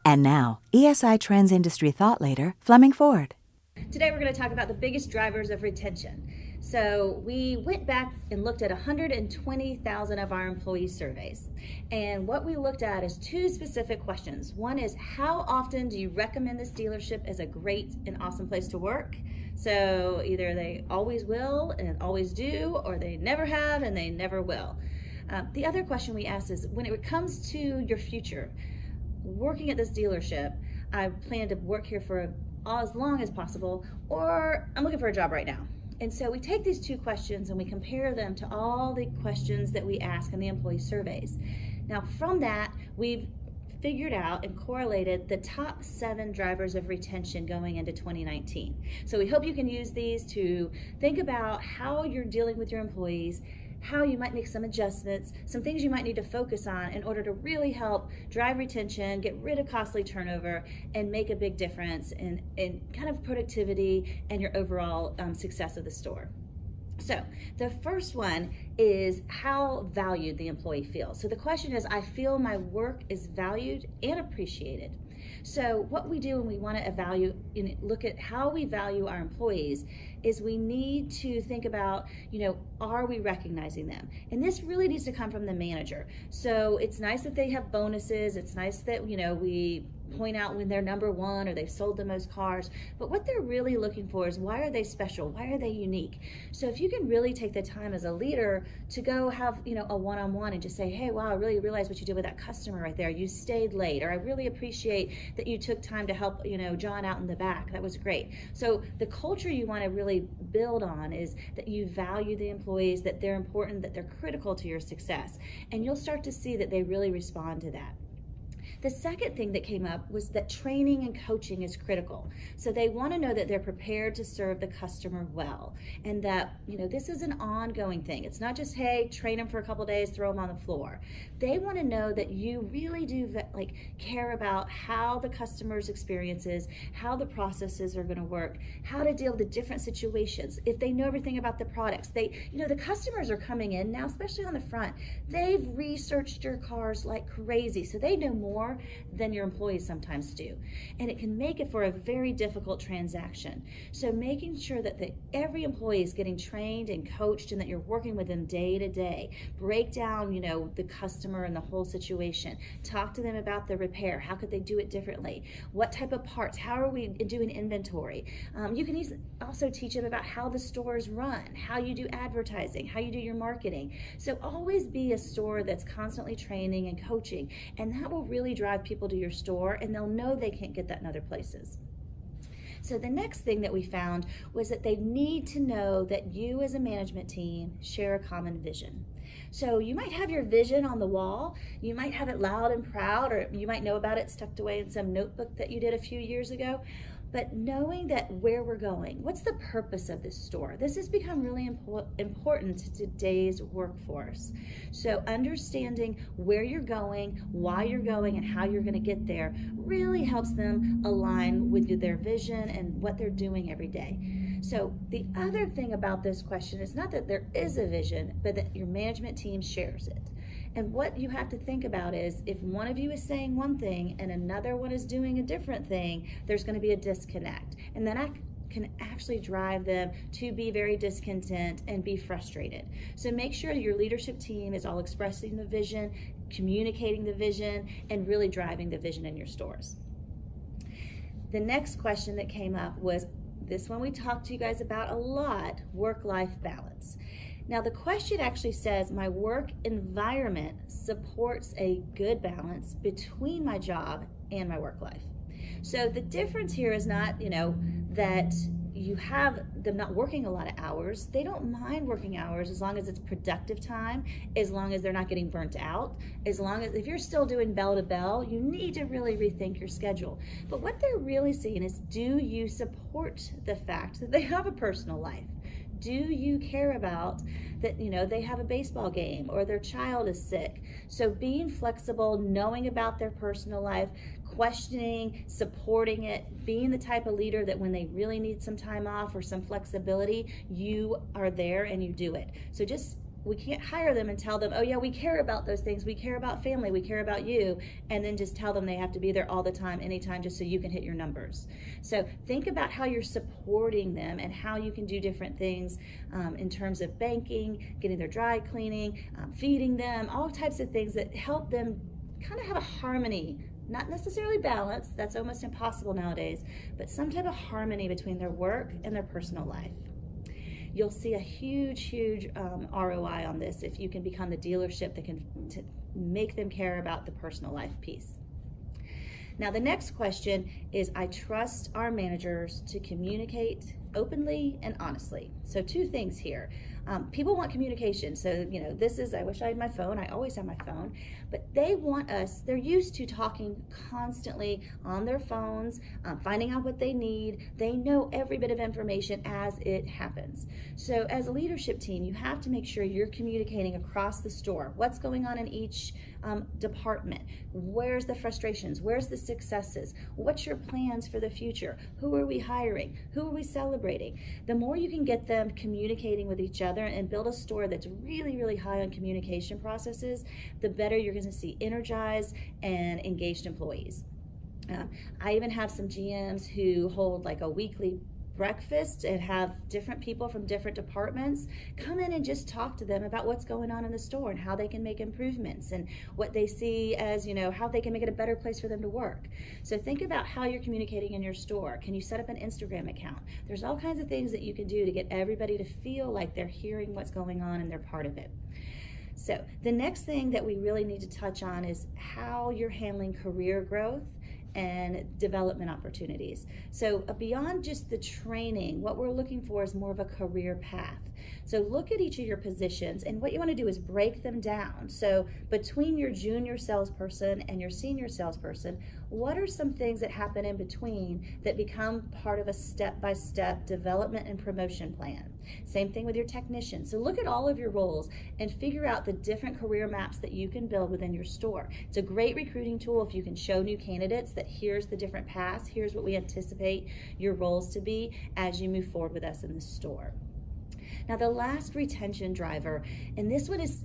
And now, ESI Trends Industry Thought Leader, Fleming Ford. Today we're going to talk about the biggest drivers of retention. So we went back and looked at 120,000 of our employee surveys. And what we looked at is two specific questions. One is, how often do you recommend this dealership as a great and awesome place to work? So either they always will and always do, or they never have and they never will. The other question we asked is, when it comes to your future, working at this dealership, I plan to work here for as long as possible, or I'm looking for a job right now. And so we take these two questions and we compare them to all the questions that we ask in the employee surveys. Now from that, we've figured out and correlated the top 7 drivers of retention going into 2019. So we hope you can use these to think about how you're dealing with your employees, how you might make some adjustments, some things you might need to focus on in order to really help drive retention, get rid of costly turnover, and make a big difference in kind of productivity and your overall success of the store. So the first one is how valued the employee feels. So the question is, I feel my work is valued and appreciated. So what we do when we want to evaluate and look at how we value our employees is we need to think about, are we recognizing them? And this really needs to come from the manager. So it's nice that they have bonuses. It's nice that, we point out when they're number one or they've sold the most cars, but what they're really looking for is, why are they special? Why are they unique? So if you can really take the time as a leader to go have, a one-on-one and just say, hey, wow, I really realized what you did with that customer right there. You stayed late, or I really appreciate that you took time to help, John out in the back. That was great. So the culture you want to really build on is that you value the employees, that they're important, that they're critical to your success. And you'll start to see that they really respond to that. The second thing that came up was that training and coaching is critical. So they want to know that they're prepared to serve the customer well, and that, this is an ongoing thing. It's not just, hey, train them for a couple days, throw them on the floor. They want to know that you really do care about how the customer's experiences, how the processes are going to work, how to deal with the different situations. If they know everything about the products, the customers are coming in now, especially on the front. They've researched your cars like crazy, so they know more than your employees sometimes do. And it can make it for a very difficult transaction. So making sure that every employee is getting trained and coached, and that you're working with them day to day. Break down, the customer and the whole situation. Talk to them about the repair. How could they do it differently? What type of parts? How are we doing inventory? You can also teach them about how the stores run, how you do advertising, how you do your marketing. So always be a store that's constantly training and coaching, and that will really drive people to your store, and they'll know they can't get that in other places. So the next thing that we found was that they need to know that you as a management team share a common vision. So you might have your vision on the wall, you might have it loud and proud, or you might know about it tucked away in some notebook that you did a few years ago. But knowing that where we're going, what's the purpose of this store? This has become really important to today's workforce. So understanding where you're going, why you're going, and how you're going to get there really helps them align with their vision and what they're doing every day. So the other thing about this question is not that there is a vision, but that your management team shares it. And what you have to think about is, if one of you is saying one thing and another one is doing a different thing, there's going to be a disconnect. And that can actually drive them to be very discontent and be frustrated. So make sure your leadership team is all expressing the vision, communicating the vision, and really driving the vision in your stores. The next question that came up was this one we talked to you guys about a lot: work-life balance. Now the question actually says, my work environment supports a good balance between my job and my work life. So the difference here is not, that you have them not working a lot of hours. They don't mind working hours as long as it's productive time, as long as they're not getting burnt out, as long as, if you're still doing bell to bell, you need to really rethink your schedule. But what they're really seeing is, do you support the fact that they have a personal life? Do you care about that, they have a baseball game or their child is sick? So being flexible, knowing about their personal life, questioning, supporting it, being the type of leader that when they really need some time off or some flexibility, you are there and you do it. So just we can't hire them and tell them, oh yeah, we care about those things, we care about family, we care about you, and then just tell them they have to be there all the time, anytime, just so you can hit your numbers. So think about how you're supporting them and how you can do different things in terms of banking, getting their dry cleaning, feeding them, all types of things that help them kind of have a harmony. Not necessarily balance, that's almost impossible nowadays, but some type of harmony between their work and their personal life. You'll see a huge ROI on this if you can become the dealership that can make them care about the personal life piece. Now the next question is, I trust our managers to communicate openly and honestly. So two things here. People want communication. So, this is, I wish I had my phone. I always have my phone. But they want us, they're used to talking constantly on their phones, finding out what they need. They know every bit of information as it happens. So as a leadership team, you have to make sure you're communicating across the store. What's going on in each department? Where's the frustrations? Where's the successes? What's your plans for the future? Who are we hiring? Who are we celebrating? The more you can get them communicating with each other and build a store that's really high on communication processes, the better you're going to see energized and engaged employees. I even have some GMs who hold like a weekly breakfast and have different people from different departments come in and just talk to them about what's going on in the store and how they can make improvements and what they see as, how they can make it a better place for them to work. So think about how you're communicating in your store. Can you set up an Instagram account? There's all kinds of things that you can do to get everybody to feel like they're hearing what's going on and they're part of it. So the next thing that we really need to touch on is how you're handling career growth and development opportunities. So beyond just the training, what we're looking for is more of a career path. So look at each of your positions, and what you want to do is break them down. So between your junior salesperson and your senior salesperson, what are some things that happen in between that become part of a step-by-step development and promotion plan? Same thing with your technician. So look at all of your roles and figure out the different career maps that you can build within your store. It's a great recruiting tool if you can show new candidates that here's the different paths, here's what we anticipate your roles to be as you move forward with us in the store. Now the last retention driver, and this one is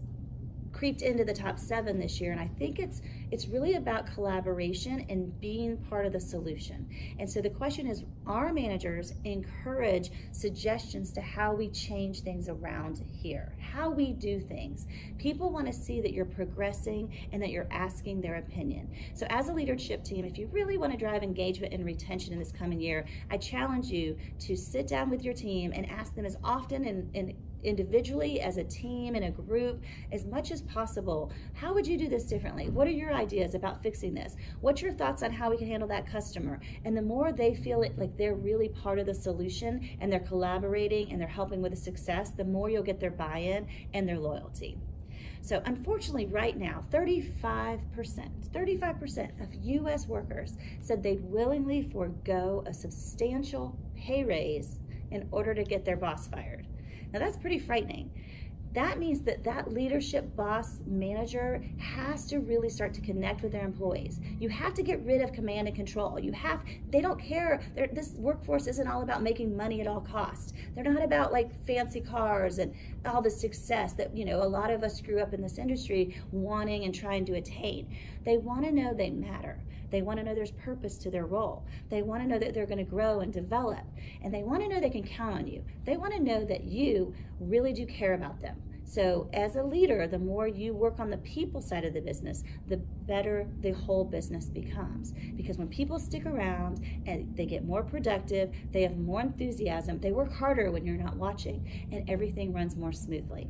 creeped into the top 7 this year, and I think it's really about collaboration and being part of the solution. And so the question is, our managers encourage suggestions to how we change things around here, how we do things. People want to see that you're progressing and that you're asking their opinion. So as a leadership team, if you really want to drive engagement and retention in this coming year, I challenge you to sit down with your team and ask them as often and individually, as a team, in a group, as much as possible, how would you do this differently? What are your ideas about fixing this? What's your thoughts on how we can handle that customer? And the more they feel it like they're really part of the solution and they're collaborating and they're helping with the success, the more you'll get their buy-in and their loyalty. So unfortunately right now, 35% of US workers said they'd willingly forego a substantial pay raise in order to get their boss fired. Now that's pretty frightening. That means that leadership boss manager has to really start to connect with their employees. You have to get rid of command and control. They don't care. This workforce isn't all about making money at all costs. They're not about like fancy cars and all the success that, a lot of us grew up in this industry wanting and trying to attain. They want to know they matter. They want to know there's purpose to their role. They want to know that they're going to grow and develop. And they want to know they can count on you. They want to know that you really do care about them. So as a leader, the more you work on the people side of the business, the better the whole business becomes. Because when people stick around and they get more productive, they have more enthusiasm, they work harder when you're not watching, and everything runs more smoothly.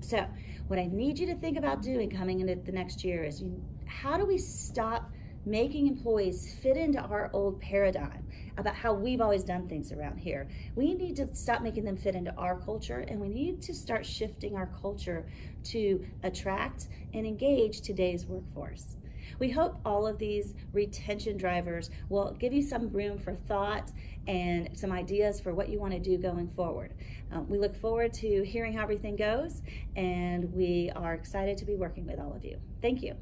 So what I need you to think about doing coming into the next year is, how do we stop making employees fit into our old paradigm about how we've always done things around here? We need to stop making them fit into our culture, and we need to start shifting our culture to attract and engage today's workforce. We hope all of these retention drivers will give you some room for thought and some ideas for what you want to do going forward. We look forward to hearing how everything goes, and we are excited to be working with all of you. Thank you.